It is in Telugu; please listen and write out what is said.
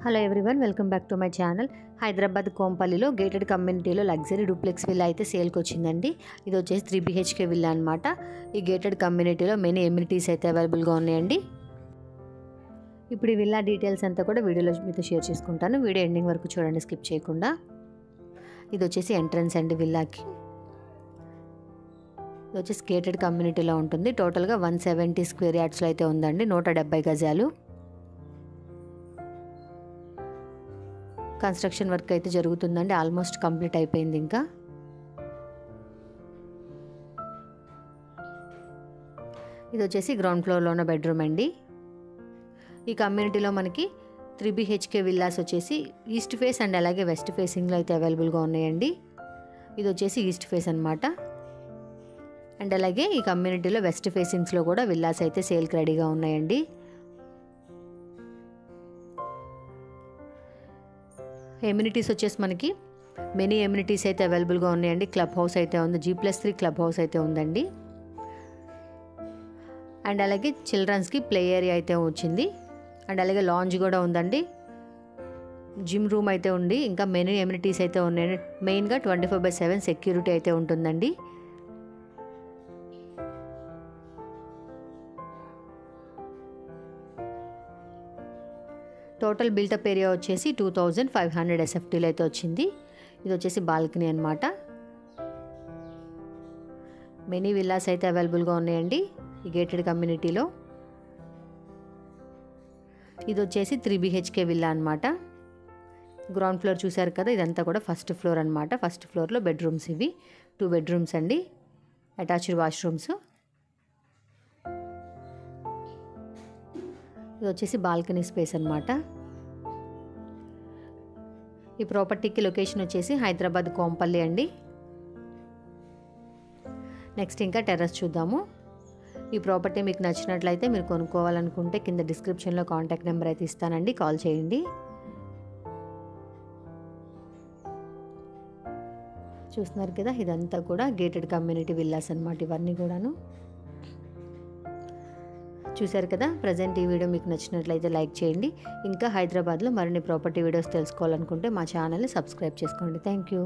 Hello everyone, welcome back to my channel. Hyderabad కోంపల్లిలో గేటెడ్ కమ్యూనిటీలో లగ్జరీ డూప్లెక్స్ విల్లా అయితే సేల్కి వచ్చిందండి. ఇది వచ్చేసి 3 BHK విల్లా అనమాట. ఈ గేటెడ్ కమ్యూనిటీలో మెనీ ఎమ్యూనిటీస్ అయితే అవైలబుల్గా ఉన్నాయండి. ఇప్పుడు ఈ విల్లా డీటెయిల్స్ అంతా కూడా వీడియోలో మీతో షేర్ చేసుకుంటాను. వీడియో ఎండింగ్ వరకు చూడండి, స్కిప్ చేయకుండా. ఇది వచ్చేసి ఎంట్రన్స్ అండి విల్లాకి. ఇది వచ్చేసి గేటెడ్ కమ్యూనిటీలో ఉంటుంది. టోటల్గా 170 స్క్వేర్ యార్డ్స్లో అయితే ఉందండి. 170 గజాలు. కన్స్ట్రక్షన్ వర్క్ అయితే జరుగుతుందండి. ఆల్మోస్ట్ కంప్లీట్ అయిపోయింది. ఇంకా ఇది వచ్చేసి గ్రౌండ్ ఫ్లోర్లో ఉన్న బెడ్రూమ్ అండి. ఈ కమ్యూనిటీలో మనకి 3 BHK విల్లాస్ వచ్చేసి ఈస్ట్ ఫేస్ అండ్ అలాగే వెస్ట్ ఫేసింగ్లో అయితే అవైలబుల్గా ఉన్నాయండి. ఇది వచ్చేసి ఈస్ట్ ఫేస్ అనమాట. అండ్ అలాగే ఈ కమ్యూనిటీలో వెస్ట్ ఫేసింగ్స్లో కూడా విల్లాస్ అయితే సేల్కి రెడీగా ఉన్నాయండి. ఎమ్యూనిటీస్ వచ్చేసి మనకి మెనీ ఎమ్యూనిటీస్ అయితే అవైలబుల్గా ఉన్నాయండి. క్లబ్ హౌస్ అయితే ఉంది, G+3 క్లబ్ హౌస్ అయితే ఉందండి. అండ్ అలాగే చిల్డ్రన్స్కి ప్లే ఏరియా అయితే వచ్చింది. అండ్ అలాగే లాంజ్ కూడా ఉందండి. జిమ్ రూమ్ అయితే ఉంది. ఇంకా మెనీ ఎమ్యూనిటీస్ అయితే ఉన్నాయి. మెయిన్గా 24/7 సెక్యూరిటీ అయితే ఉంటుందండి. టోటల్ బిల్టప్ ఏరియా వచ్చేసి 2500 SFTలో అయితే వచ్చింది. ఇది వచ్చేసి బాల్కనీ అనమాట. మెనీ విల్లాస్ అయితే అవైలబుల్గా ఉన్నాయండి ఈ గేటెడ్ కమ్యూనిటీలో. ఇది వచ్చేసి 3 BHK విల్లా అనమాట. గ్రౌండ్ ఫ్లోర్ చూసారు కదా, ఇదంతా కూడా ఫస్ట్ ఫ్లోర్ అనమాట. ఫస్ట్ ఫ్లోర్లో బెడ్రూమ్స్ ఇవి 2 బెడ్రూమ్స్ అండి, అటాచ్డ్ వాష్రూమ్స్. ఇది వచ్చేసి బాల్కనీ స్పేస్ అనమాట. ఈ ప్రాపర్టీకి లొకేషన్ వచ్చేసి హైదరాబాద్ కోంపల్లి అండి. నెక్స్ట్ ఇంకా టెర్రస్ చూద్దాము. ఈ ప్రాపర్టీ మీకు నచ్చినట్లయితే మీరు కొనుక్కోవాలనుకుంటే కింద డిస్క్రిప్షన్లో కాంటాక్ట్ నెంబర్ అయితే ఇస్తానండి, కాల్ చేయండి. చూస్తున్నారు కదా, ఇదంతా కూడా గేటెడ్ కమ్యూనిటీ విల్లాస్ అనమాట. ఇవన్నీ కూడాను చూశారు కదా. ప్రజెంట్ ఈ వీడియో మీకు నచ్చినట్లయితే లైక్ చేయండి. ఇంకా హైదరాబాద్లో మరిన్ని ప్రాపర్టీ వీడియోస్ తెలుసుకోవాలనుకుంటే మా ఛానల్ని సబ్స్క్రైబ్ చేసుకోండి. Thank you.